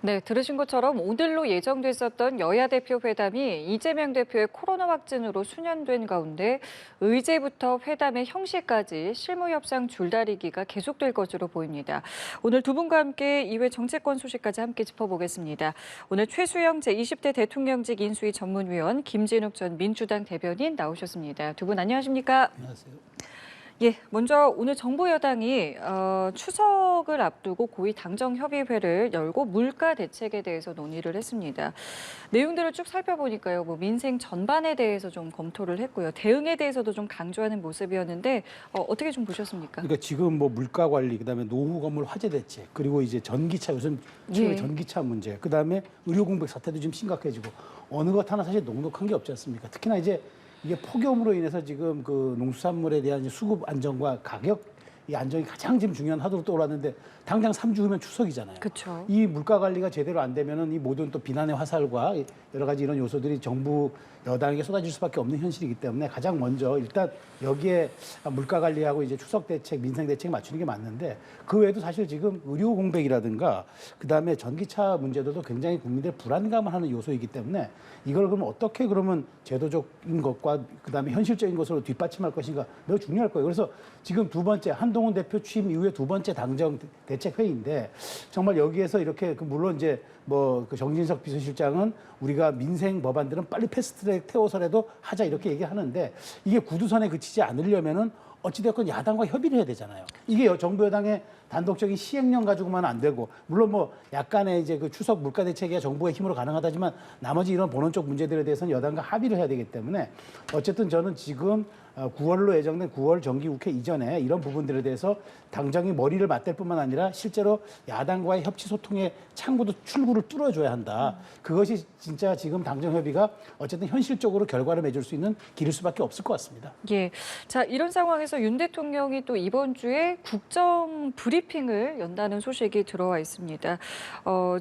네, 들으신 것처럼 오늘로 예정됐었던 여야 대표 회담이 이재명 대표의 코로나 확진으로 수년된 가운데 의제부터 회담의 형식까지 실무 협상 줄다리기가 계속될 것으로 보입니다. 오늘 두 분과 함께 이회 정치권 소식까지 함께 짚어보겠습니다. 오늘 최수영 제20대 대통령직 인수위 전문위원, 김진욱 전 민주당 대변인 나오셨습니다. 두 분 안녕하십니까? 안녕하세요. 예, 먼저 오늘 정부 여당이 추석을 앞두고 고위 당정협의회를 열고 물가 대책에 대해서 논의를 했습니다. 내용들을 쭉 살펴보니까요, 민생 전반에 대해서 좀 검토를 했고요. 대응에 대해서도 좀 강조하는 모습이었는데 어떻게 좀 보셨습니까? 그러니까 지금 뭐 물가 관리, 그다음에 노후 건물 화재 대책, 그리고 이제 전기차 요즘 최근에 예. 전기차 문제, 그다음에 의료 공백 사태도 좀 심각해지고 어느 것 하나 사실 녹록한 게 없지 않습니까? 특히나 이제 이게 폭염으로 인해서 지금 그 농수산물에 대한 이제 수급 안정과 가격 이 안정이 가장 지금 중요한 하도로 떠올랐는데 당장 3주 후면 추석이잖아요. 그렇죠. 이 물가 관리가 제대로 안 되면은 이 모든 또 비난의 화살과 여러 가지 이런 요소들이 정부 여당에게 쏟아질 수밖에 없는 현실이기 때문에 가장 먼저 일단 여기에 물가 관리하고 이제 추석 대책, 민생 대책 맞추는 게 맞는데 그 외에도 사실 지금 의료 공백이라든가 그다음에 전기차 문제들도 굉장히 국민들 불안감을 하는 요소이기 때문에 이걸 그러면 어떻게 그러면 제도적인 것과 그다음에 현실적인 것으로 뒷받침할 것인가 매우 중요할 거예요. 그래서 지금 두 번째 한동훈 대표 취임 이후에 두 번째 당정 대책 회의인데 정말 여기에서 이렇게 물론 이제 뭐 그 정진석 비서실장은 우리가 민생 법안들은 빨리 패스트트랙 태워서라도 하자 이렇게 얘기하는데 이게 구두선에 그치지 않으려면은 어찌됐건 야당과 협의를 해야 되잖아요. 이게 정부 여당의 단독적인 시행령 가지고만 안 되고 물론 뭐 약간의 이제 그 추석 물가 대책이 정부의 힘으로 가능하다지만 나머지 이런 본원적 문제들에 대해서는 여당과 합의를 해야 되기 때문에 어쨌든 저는 지금 9월로 예정된 9월 정기국회 이전에 이런 부분들에 대해서 당장이 머리를 맞댈 뿐만 아니라 실제로 야당과의 협치 소통의 창구도 출구를 뚫어줘야 한다. 그것이 진짜 지금 당정협의가 어쨌든 현실적으로 결과를 맺을 수 있는 길일 수밖에 없을 것 같습니다. 예. 자, 이런 상황에서 윤 대통령이 또 이번 주에 국정 브리핑을 연다는 소식이 들어와 있습니다.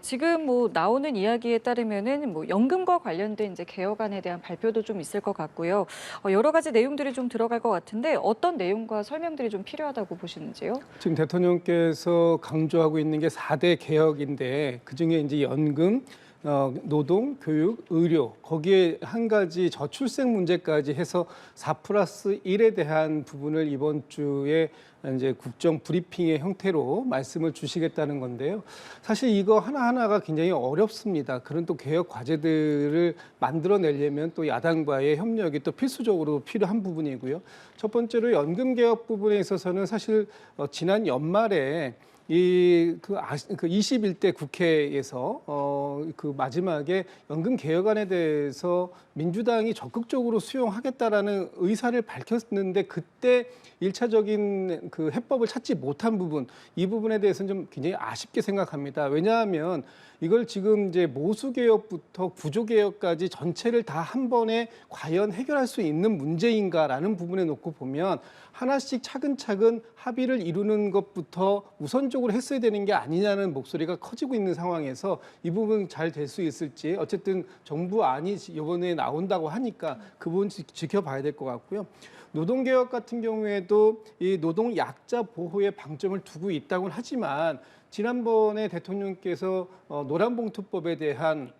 지금 뭐 나오는 이야기에 따르면은 뭐 연금과 관련된 이제 개혁안에 대한 발표도 좀 있을 것 같고요. 여러 가지 내용들이 좀 들어갈 것 같은데 어떤 내용과 설명들이 좀 필요하다고 보시는지요? 지금 대통령께서 강조하고 있는 게 4대 개혁인데 그중에 이제 연금, 노동, 교육, 의료 거기에 한 가지 저출생 문제까지 해서 4+1에 대한 부분을 이번 주에 이제 국정 브리핑의 형태로 말씀을 주시겠다는 건데요. 사실 이거 하나하나가 굉장히 어렵습니다. 그런 또 개혁 과제들을 만들어내려면 또 야당과의 협력이 또 필수적으로 필요한 부분이고요. 첫 번째로 연금 개혁 부분에 있어서는 사실 지난 연말에 그 21대 국회에서 그 마지막에 연금 개혁안에 대해서 민주당이 적극적으로 수용하겠다라는 의사를 밝혔는데 그때 일차적인 그 해법을 찾지 못한 부분, 이 부분에 대해서는 좀 굉장히 아쉽게 생각합니다. 왜냐하면 이걸 지금 이제 모수 개혁부터 구조 개혁까지 전체를 다 한 번에 과연 해결할 수 있는 문제인가라는 부분에 놓고 보면 하나씩 차근차근 합의를 이루는 것부터 우선적으로 했어야 되는 게 아니냐는 목소리가 커지고 있는 상황에서 이 부분 잘 될 수 있을지 어쨌든 정부안이 이번에 나온다고 하니까 그 부분 지켜봐야 될 것 같고요. 노동개혁 같은 경우에도 이 노동 약자 보호에 방점을 두고 있다고는 하지만 지난번에 대통령께서 노란봉투법에 대한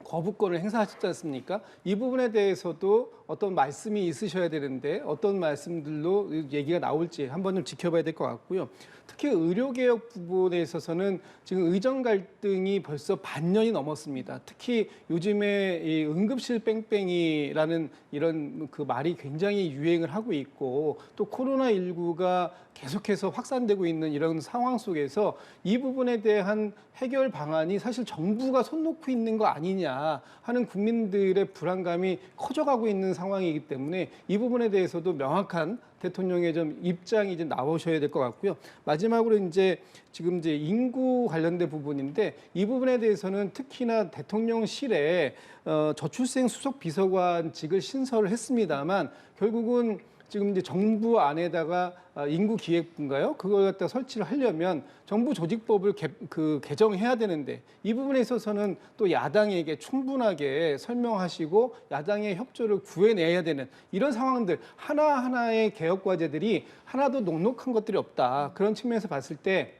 거부권을 행사하셨지 않습니까? 이 부분에 대해서도 어떤 말씀이 있으셔야 되는데 어떤 말씀들로 얘기가 나올지 한번 좀 지켜봐야 될 것 같고요. 특히 의료개혁 부분에 있어서는 지금 의정 갈등이 벌써 반년이 넘었습니다. 특히 요즘에 이 응급실 뺑뺑이라는 이런 그 말이 굉장히 유행을 하고 있고 또 코로나19가 계속해서 확산되고 있는 이런 상황 속에서 이 부분에 대한 해결 방안이 사실 정부가 손 놓고 있는 거 아니냐 하는 국민들의 불안감이 커져가고 있는 상황이기 때문에 이 부분에 대해서도 명확한 대통령의 좀 입장이 이제 나오셔야 될 것 같고요. 마지막으로 이제 지금 이제 인구 관련된 부분인데 이 부분에 대해서는 특히나 대통령실에 저출생 수석 비서관직을 신설을 했습니다만 결국은 지금 이제 정부 안에다가 인구기획부인가요? 그걸 갖다 설치를 하려면 정부 조직법을 개정해야 되는데 이 부분에 있어서는 또 야당에게 충분하게 설명하시고 야당의 협조를 구해내야 되는 이런 상황들 하나하나의 개혁 과제들이 하나도 녹록한 것들이 없다. 그런 측면에서 봤을 때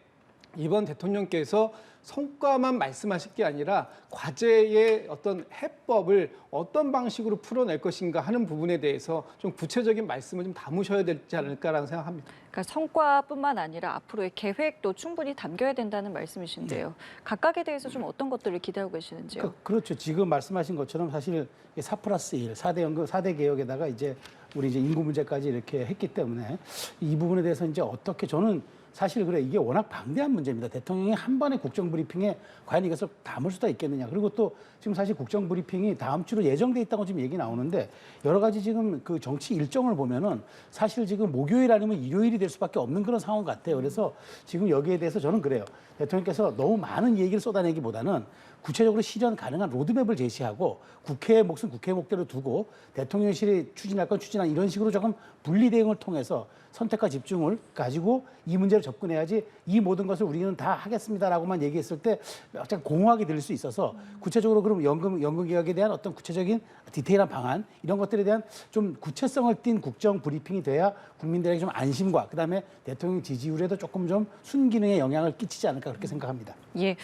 이번 대통령께서 성과만 말씀하실 게 아니라 과제의 어떤 해법을 어떤 방식으로 풀어낼 것인가 하는 부분에 대해서 좀 구체적인 말씀을 좀 담으셔야 되지 않을까라는 생각합니다. 그러니까 성과뿐만 아니라 앞으로의 계획도 충분히 담겨야 된다는 말씀이신데요. 각각에 대해서 좀 어떤 것들을 기대하고 계시는지요? 그렇죠. 지금 말씀하신 것처럼 사실 4+1, 4대 연금, 4대 개혁에다가 이제 우리 이제 인구 문제까지 이렇게 했기 때문에 이 부분에 대해서 이제 어떻게 저는 사실 그래 이게 워낙 방대한 문제입니다. 대통령이 한 번에 국정 브리핑에 과연 이것을 담을 수가 있겠느냐. 그리고 또 지금 사실 국정 브리핑이 다음 주로 예정돼 있다고 지금 얘기 나오는데 여러 가지 지금 그 정치 일정을 보면은 사실 지금 목요일 아니면 일요일이 될 수밖에 없는 그런 상황 같아요. 그래서 지금 여기에 대해서 저는 그래요. 대통령께서 너무 많은 얘기를 쏟아내기보다는 구체적으로 실현 가능한 로드맵을 제시하고 국회의 몫은 국회 목대로 두고 대통령실이 추진할 건 추진한 이런 식으로 조금 분리 대응을 통해서 선택과 집중을 가지고 이 문제를 접근해야지 이 모든 것을 우리는 다 하겠습니다라고만 얘기했을 때 약간 공허하게 들릴 수 있어서 구체적으로 그럼 연금 개혁에 대한 어떤 구체적인 디테일한 방안 이런 것들에 대한 좀 구체성을 띈 국정 브리핑이 돼야 국민들에게 좀 안심과 그다음에 대통령 지지율에도 조금 좀 순기능의 영향을 끼치지 않을까 그렇게 생각합니다. 예,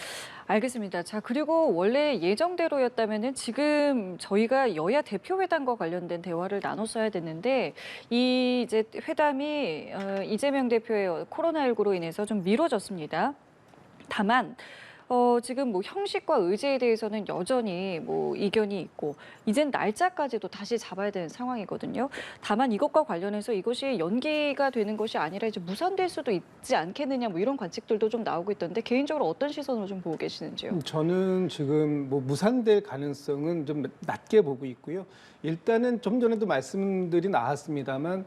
알겠습니다. 자, 그리고 원래 예정대로였다면은 지금 저희가 여야 대표회담과 관련된 대화를 나눴어야 됐는데 이 이제 회담이 이재명 대표의 코로나19로 인해서 좀 미뤄졌습니다. 다만 지금 뭐 형식과 의제에 대해서는 여전히 뭐 이견이 있고 이젠 날짜까지도 다시 잡아야 되는 상황이거든요. 다만 이것과 관련해서 이것이 연기가 되는 것이 아니라 이제 무산될 수도 있지 않겠느냐 뭐 이런 관측들도 좀 나오고 있던데 개인적으로 어떤 시선으로 좀 보고 계시는지요? 저는 지금 뭐 무산될 가능성은 좀 낮게 보고 있고요. 일단은 좀 전에도 말씀들이 나왔습니다만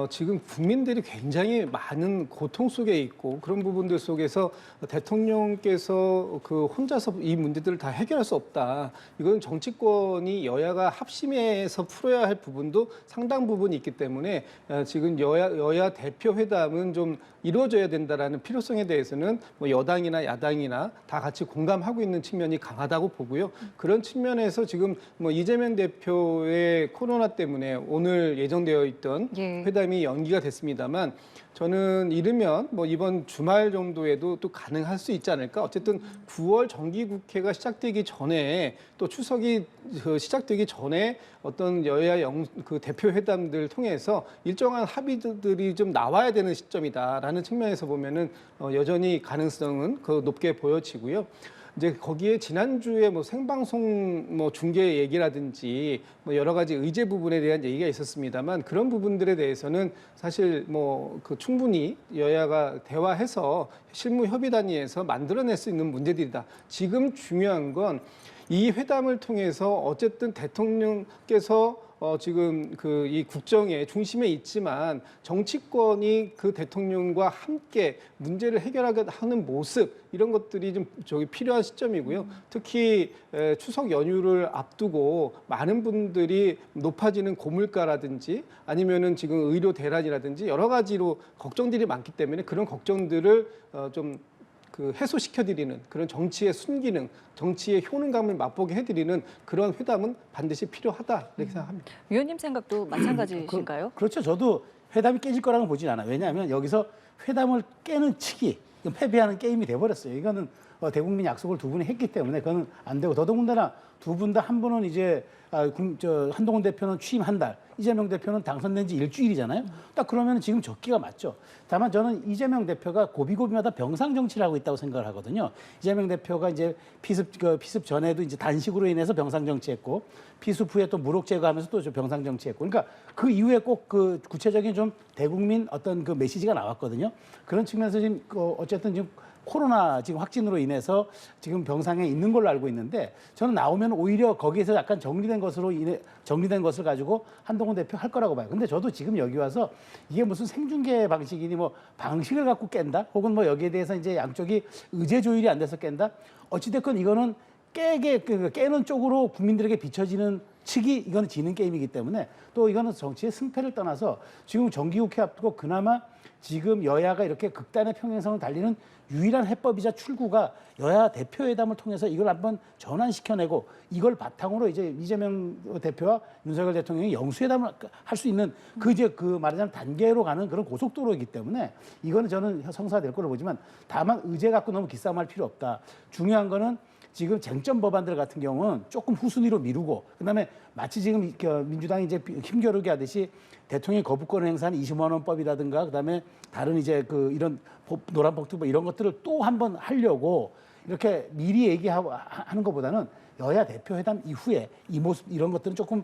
지금 국민들이 굉장히 많은 고통 속에 있고 그런 부분들 속에서 대통령께서 그 혼자서 이 문제들을 다 해결할 수 없다. 이건 정치권이 여야가 합심해서 풀어야 할 부분도 상당 부분이 있기 때문에 지금 여야 대표 회담은 좀 이루어져야 된다라는 필요성에 대해서는 뭐 여당이나 야당이나 다 같이 공감하고 있는 측면이 강하다고 보고요. 그런 측면에서 지금 뭐 이재명 대표의 코로나 때문에 오늘 예정되어 있던 예. 회담이 연기가 됐습니다만 저는 이르면 뭐 이번 주말 정도에도 또 가능할 수 있지 않을까. 어쨌든 9월 정기국회가 시작되기 전에 또 추석이 시작되기 전에 어떤 여야 그 대표 회담들 통해서 일정한 합의들이 좀 나와야 되는 시점이다라는 측면에서 보면은 여전히 가능성은 그 높게 보여지고요. 이제 거기에 지난주에 뭐 생방송 뭐 중계 얘기라든지 뭐 여러 가지 의제 부분에 대한 얘기가 있었습니다만 그런 부분들에 대해서는 사실 뭐 그 충분히 여야가 대화해서 실무 협의 단위에서 만들어낼 수 있는 문제들이다. 지금 중요한 건 이 회담을 통해서 어쨌든 대통령께서 지금 그 이 국정의 중심에 있지만 정치권이 그 대통령과 함께 문제를 해결하게 하는 모습 이런 것들이 좀 필요한 시점이고요. 특히 추석 연휴를 앞두고 많은 분들이 높아지는 고물가라든지 아니면은 지금 의료 대란이라든지 여러 가지로 걱정들이 많기 때문에 그런 걱정들을 좀 그 해소시켜드리는 그런 정치의 순기능, 정치의 효능감을 맛보게 해드리는 그런 회담은 반드시 필요하다 이렇게 생각합니다. 위원님 생각도 마찬가지신가요? 그렇죠. 저도 회담이 깨질 거라고 보진 않아요. 왜냐하면 여기서 회담을 깨는 측이 패배하는 게임이 돼버렸어요. 이거는 대국민 약속을 두 분이 했기 때문에 그거는 안 되고 더더군다나 두 분 다 한 분은 이제 한동훈 대표는 취임 한 달, 이재명 대표는 당선된 지 일주일이잖아요. 딱 그러면 지금 적기가 맞죠. 다만 저는 이재명 대표가 고비고비마다 병상 정치를 하고 있다고 생각을 하거든요. 이재명 대표가 이제 피습 전에도 이제 단식으로 인해서 병상 정치했고 피습 후에 또 무력 제거하면서 또 병상 정치했고 그러니까 그 이후에 꼭 그 구체적인 좀 대국민 어떤 그 메시지가 나왔거든요. 그런 측면에서 지금 어쨌든 지금 코로나 지금 확진으로 인해서 지금 병상에 있는 걸로 알고 있는데 저는 나오면 오히려 거기에서 약간 정리된 것을 가지고 한동훈 대표 할 거라고 봐요. 근데 저도 지금 여기 와서 이게 무슨 생중계 방식이니 뭐 방식을 갖고 깬다? 혹은 뭐 여기에 대해서 이제 양쪽이 의제 조율이 안 돼서 깬다? 어찌됐건 이거는 깨는 쪽으로 국민들에게 비춰지는 측이 이거는 지는 게임이기 때문에 또 이거는 정치의 승패를 떠나서 지금 정기국회 앞두고 그나마 지금 여야가 이렇게 극단의 평행선을 달리는 유일한 해법이자 출구가 여야 대표회담을 통해서 이걸 한번 전환시켜내고 이걸 바탕으로 이제 이재명 대표와 윤석열 대통령이 영수회담을 할 수 있는 그 말하자면 단계로 가는 그런 고속도로이기 때문에 이거는 저는 성사될 거로 보지만 다만 의제 갖고 너무 기싸움할 필요 없다. 중요한 거는 지금 쟁점 법안들 같은 경우는 조금 후순위로 미루고 그다음에 마치 지금 민주당이 이제 힘겨루게 하듯이 대통령이 거부권을 행사한 20만 원법이라든가 그다음에 다른 이제 이런 노란봉투법 이런 것들을 또 한번 하려고 이렇게 미리 얘기하는 것보다는 여야 대표회담 이후에 이 모습 이런 것들은 조금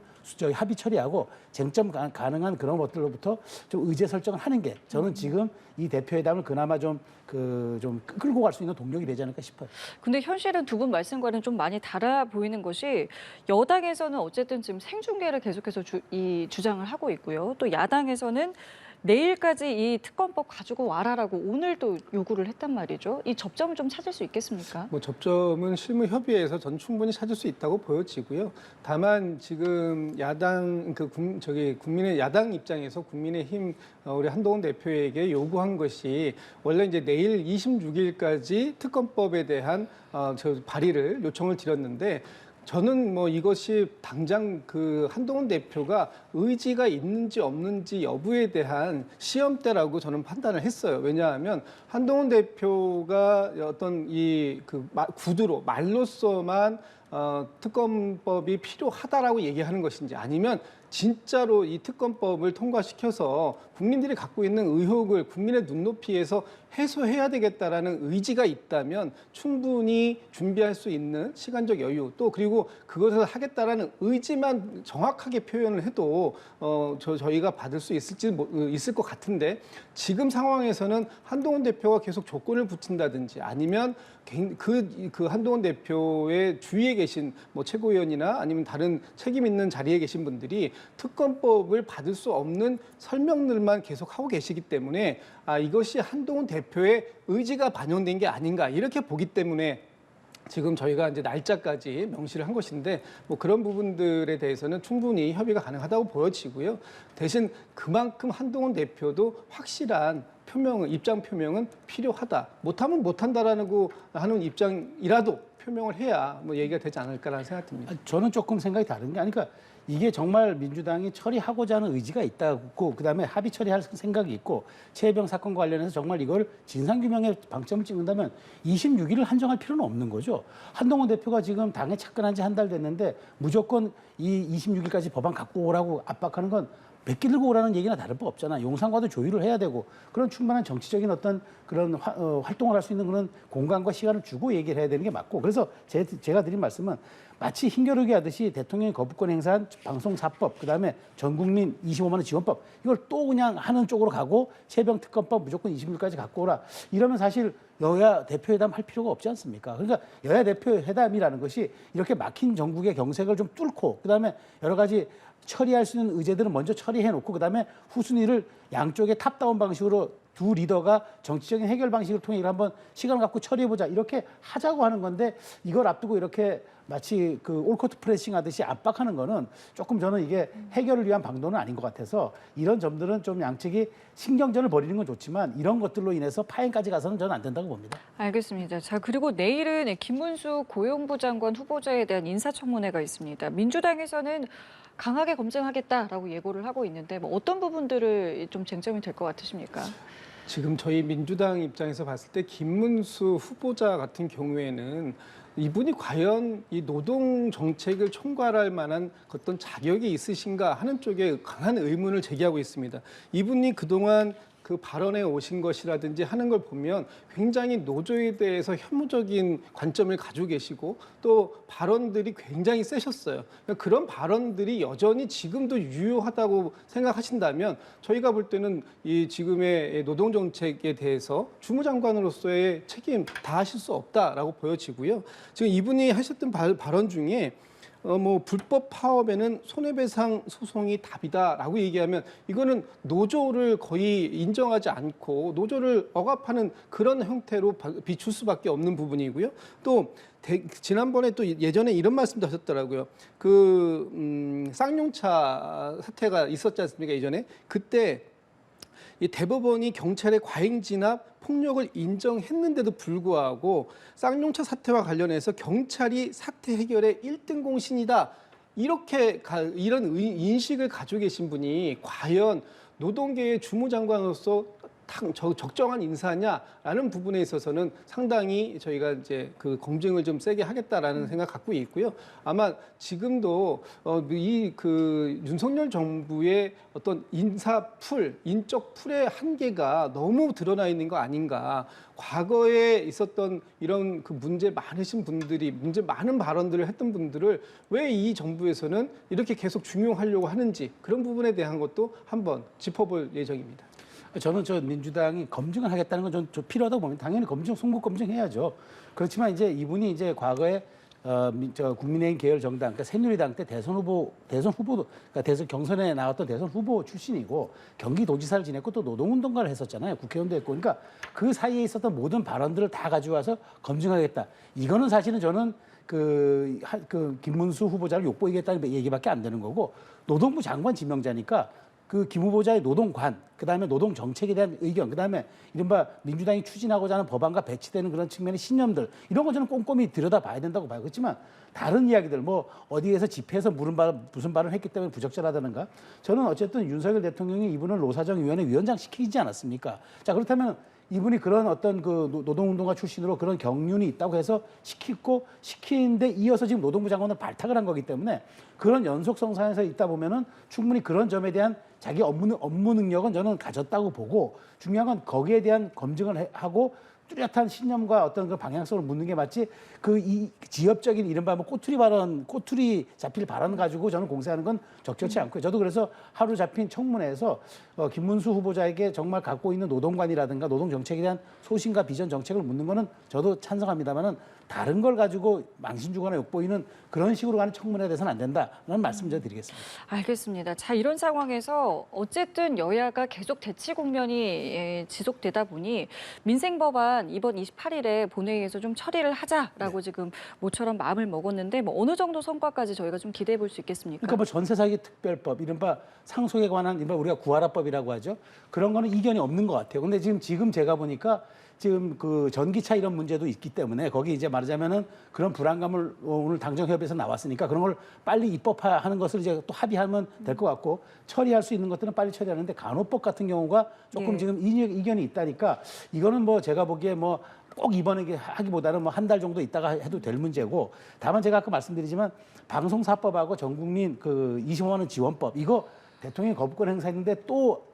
합의 처리하고 쟁점 가능한 그런 것들로부터 좀 의제 설정을 하는 게 저는 지금 이 대표회담을 그나마 좀 끌고 갈 수 있는 동력이 되지 않을까 싶어요. 근데 현실은 두 분 말씀과는 좀 많이 달라 보이는 것이 여당에서는 어쨌든 지금 생중계를 계속해서 주장을 하고 있고요. 또 야당에서는 내일까지 이 특검법 가지고 와라라고 오늘도 요구를 했단 말이죠. 이 접점을 좀 찾을 수 있겠습니까? 뭐 접점은 실무 협의에서 전 충분히 찾을 수 있다고 보여지고요. 다만 지금 야당 국민의 야당 입장에서 국민의힘 우리 한동훈 대표에게 요구한 것이 원래 이제 내일 26일까지 특검법에 대한 발의를 요청을 드렸는데 저는 뭐 이것이 당장 한동훈 대표가 의지가 있는지 없는지 여부에 대한 시험대라고 저는 판단을 했어요. 왜냐하면 한동훈 대표가 어떤 구두로 말로서만 특검법이 필요하다라고 얘기하는 것인지 아니면 진짜로 이 특검법을 통과시켜서 국민들이 갖고 있는 의혹을 국민의 눈높이에서 해소해야 되겠다라는 의지가 있다면 충분히 준비할 수 있는 시간적 여유 또 그리고 그것을 하겠다라는 의지만 정확하게 표현을 해도 저희가 받을 수 있을 것 같은데 지금 상황에서는 한동훈 대표가 계속 조건을 붙인다든지 아니면 한동훈 대표의 주위에 계신 뭐 최고위원이나 아니면 다른 책임 있는 자리에 계신 분들이 특검법을 받을 수 없는 설명들만 계속 하고 계시기 때문에 이것이 한동훈 대표의 의지가 반영된 게 아닌가 이렇게 보기 때문에 지금 저희가 이제 날짜까지 명시를 한 것인데 뭐 그런 부분들에 대해서는 충분히 협의가 가능하다고 보여지고요. 대신 그만큼 한동훈 대표도 확실한 입장 표명은 필요하다. 못하면 못한다라고 하는 입장이라도 표명을 해야 뭐 얘기가 되지 않을까라는 생각이 듭니다. 저는 조금 생각이 다른 게 그러니까 이게 정말 민주당이 처리하고자 하는 의지가 있다고 그다음에 합의 처리할 생각이 있고 최혜병 사건과 관련해서 정말 이걸 진상규명에 방점을 찍는다면 26일을 한정할 필요는 없는 거죠. 한동훈 대표가 지금 당에 착근한 지 한 달 됐는데 무조건 이 26일까지 법안 갖고 오라고 압박하는 건 백기 들고 오라는 얘기나 다를 바 없잖아. 용산과도 조율을 해야 되고 그런 충분한 정치적인 어떤 그런 활동을 할 수 있는 그런 공간과 시간을 주고 얘기를 해야 되는 게 맞고 그래서 제가 드린 말씀은 마치 힘겨루기 하듯이 대통령이 거부권 행사한 방송사법 그다음에 전국민 25만 원 지원법 이걸 또 그냥 하는 쪽으로 가고 최병 특검법 무조건 20일까지 갖고 오라 이러면 사실 여야 대표회담 할 필요가 없지 않습니까? 그러니까 여야 대표회담이라는 것이 이렇게 막힌 전국의 경색을 좀 뚫고 그다음에 여러 가지 처리할 수 있는 의제들은 먼저 처리해놓고 그다음에 후순위를 양쪽의 탑다운 방식으로 두 리더가 정치적인 해결 방식을 통해 이걸 한번 시간을 갖고 처리해보자 이렇게 하자고 하는 건데 이걸 앞두고 이렇게 마치 올코트 프레싱 하듯이 압박하는 거는 조금 저는 이게 해결을 위한 방도는 아닌 것 같아서 이런 점들은 좀 양측이 신경전을 벌이는 건 좋지만 이런 것들로 인해서 파행까지 가서는 저는 안 된다고 봅니다. 알겠습니다. 자, 그리고 내일은 김문수 고용부 장관 후보자에 대한 인사청문회가 있습니다. 민주당에서는 강하게 검증하겠다라고 예고를 하고 있는데 뭐 어떤 부분들을 좀 쟁점이 될 것 같으십니까? 지금 저희 민주당 입장에서 봤을 때 김문수 후보자 같은 경우에는 이분이 과연 이 노동 정책을 총괄할 만한 어떤 자격이 있으신가 하는 쪽에 강한 의문을 제기하고 있습니다. 이분이 그동안 그 발언에 오신 것이라든지 하는 걸 보면 굉장히 노조에 대해서 혐오적인 관점을 가지고 계시고 또 발언들이 굉장히 세셨어요. 그런 발언들이 여전히 지금도 유효하다고 생각하신다면 저희가 볼 때는 이 지금의 노동 정책에 대해서 주무장관으로서의 책임 다 하실 수 없다라고 보여지고요. 지금 이분이 하셨던 발언 중에 뭐 불법 파업에는 손해배상 소송이 답이다라고 얘기하면 이거는 노조를 거의 인정하지 않고 노조를 억압하는 그런 형태로 비출 수밖에 없는 부분이고요. 또 지난번에 또 예전에 이런 말씀도 하셨더라고요. 쌍용차 사태가 있었지 않습니까? 예전에 그때 이 대법원이 경찰의 과잉 진압, 폭력을 인정했는데도 불구하고 쌍용차 사태와 관련해서 경찰이 사태 해결의 1등 공신이다. 이런 인식을 가지고 계신 분이 과연 노동계의 주무장관으로서 적정한 인사냐라는 부분에 있어서는 상당히 저희가 이제 그 검증을 좀 세게 하겠다라는 생각 갖고 있고요. 아마 지금도 윤석열 정부의 어떤 인적 풀의 한계가 너무 드러나 있는 거 아닌가. 과거에 있었던 이런 그 문제 많으신 분들이 많은 발언들을 했던 분들을 왜 이 정부에서는 이렇게 계속 중용하려고 하는지 그런 부분에 대한 것도 한번 짚어볼 예정입니다. 저는 민주당이 검증을 하겠다는 건 좀 필요하다고 봅니다. 당연히 송국 검증해야죠. 그렇지만 이제 이분이 이제 과거에 국민의힘 계열 정당, 그러니까 새누리당 때 대선 후보도, 그러니까 경선에 나왔던 대선 후보 출신이고 경기도지사를 지냈고 또 노동운동가를 했었잖아요. 국회의원도 했고, 그러니까 그 사이에 있었던 모든 발언들을 다 가져와서 검증하겠다. 이거는 사실은 저는 김문수 후보자를 욕보이겠다는 얘기밖에 안 되는 거고, 노동부 장관 지명자니까. 김 후보자의 노동관, 그다음에 노동 정책에 대한 의견, 그다음에 이른바 민주당이 추진하고자 하는 법안과 배치되는 그런 측면의 신념들, 이런 거 저는 꼼꼼히 들여다봐야 된다고 봐요. 그렇지만 다른 이야기들, 뭐 어디에서 집회에서 무슨 발언을 했기 때문에 부적절하다는가? 저는 어쨌든 윤석열 대통령이 이분을 노사정위원회 위원장 시키지 않았습니까? 자, 그렇다면 이분이 그런 어떤 노동운동가 출신으로 그런 경륜이 있다고 해서 시키는데 이어서 지금 노동부 장관을 발탁을 한 거기 때문에 그런 연속성 상에서 있다 보면은 충분히 그런 점에 대한 자기 업무 능력은 저는 가졌다고 보고, 중요한 건 거기에 대한 검증을 하고 뚜렷한 신념과 어떤 그 방향성을 묻는 게 맞지, 이 지엽적인 이른바 꼬투리 잡힐 발언 가지고 저는 공세하는 건 적절치 않고요. 저도 그래서 하루 잡힌 청문회에서 김문수 후보자에게 정말 갖고 있는 노동관이라든가 노동 정책에 대한 소신과 비전 정책을 묻는 거는 저도 찬성합니다만은 다른 걸 가지고 망신 주거나 욕보이는 그런 식으로 가는 청문회에 대해서는 안 된다는 말씀 좀 드리겠습니다. 알겠습니다. 자, 이런 상황에서 어쨌든 여야가 계속 대치 국면이 지속되다 보니 민생법안 이번 28일에 본회의에서 좀 처리를 하자라고 지금 모처럼 마음을 먹었는데 뭐 어느 정도 성과까지 저희가 좀 기대해 볼 수 있겠습니까? 그러니까 뭐 전세사기 특별법, 이른바 상속에 관한 이른바 우리가 구하라법이라고 하죠. 그런 거는 이견이 없는 것 같아요. 근데 지금 제가 보니까 지금 전기차 이런 문제도 있기 때문에 거기 이제 말하자면은 그런 불안감을 오늘 당정협의에서 나왔으니까 그런 걸 빨리 입법화하는 것을 이제 또 합의하면 될 것 같고, 처리할 수 있는 것들은 빨리 처리하는데 간호법 같은 경우가 조금 지금 이견이 있다니까 이거는 뭐 제가 보기에 뭐 꼭 이번에 하기보다는 뭐 한 달 정도 있다가 해도 될 문제고, 다만 제가 아까 말씀드리지만 방송사법하고 전국민 25만 원 지원법, 이거 대통령이 거부권 행사했는데 또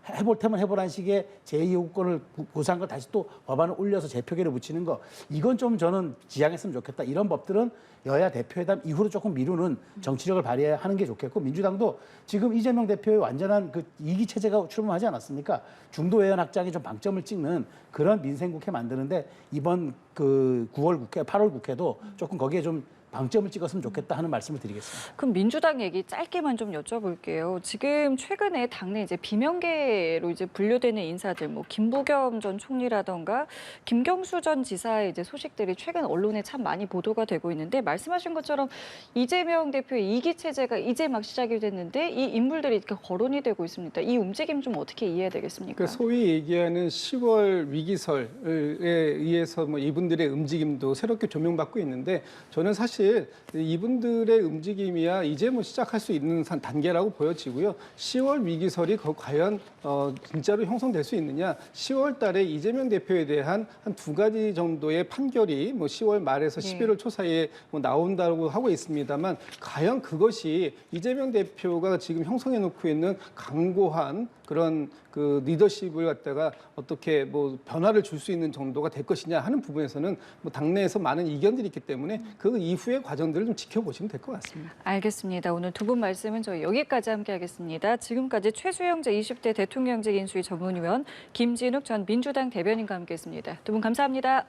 해볼 테면 해보라는 식의 제2요구권을 고사한 걸 다시 또 법안을 올려서 재표결에 붙이는 거, 이건 좀 저는 지양했으면 좋겠다. 이런 법들은 여야 대표회담 이후로 조금 미루는 정치력을 발휘하는 게 좋겠고, 민주당도 지금 이재명 대표의 완전한 이기 체제가 출범하지 않았습니까? 중도 외연 확장에 좀 방점을 찍는 그런 민생국회 만드는데 이번 9월 국회, 8월 국회도 조금 거기에 좀 방점을 찍었으면 좋겠다 하는 말씀을 드리겠습니다. 그럼 민주당 얘기 짧게만 좀 여쭤볼게요. 지금 최근에 당내 이제 비명계로 이제 분류되는 인사들, 뭐 김부겸 전 총리라던가 김경수 전 지사의 이제 소식들이 최근 언론에 참 많이 보도가 되고 있는데, 말씀하신 것처럼 이재명 대표의 이기 체제가 이제 막 시작이 됐는데 이 인물들이 이렇게 거론이 되고 있습니다. 이 움직임 좀 어떻게 이해해야 되겠습니까? 소위 얘기하는 10월 위기설에 의해서 뭐 이분들의 움직임도 새롭게 조명받고 있는데, 저는 사실 이분들의 움직임이야 이제 뭐 시작할 수 있는 단계라고 보여지고요. 10월 위기설이 과연 진짜로 형성될 수 있느냐? 10월 달에 이재명 대표에 대한 한 2가지 정도의 판결이 뭐 10월 말에서 11월 초 사이에 뭐 나온다고 하고 있습니다만, 과연 그것이 이재명 대표가 지금 형성해 놓고 있는 강고한 그런 리더십을 갖다가 어떻게 뭐 변화를 줄 수 있는 정도가 될 것이냐 하는 부분에서는 뭐 당내에서 많은 이견들이 있기 때문에 그 이후의 과정들을 좀 지켜보시면 될 것 같습니다. 알겠습니다. 오늘 두 분 말씀은 저희 여기까지 함께하겠습니다. 지금까지 최수영 제20대 대통령직 인수위 전문위원, 김진욱 전 민주당 대변인과 함께했습니다. 두 분 감사합니다.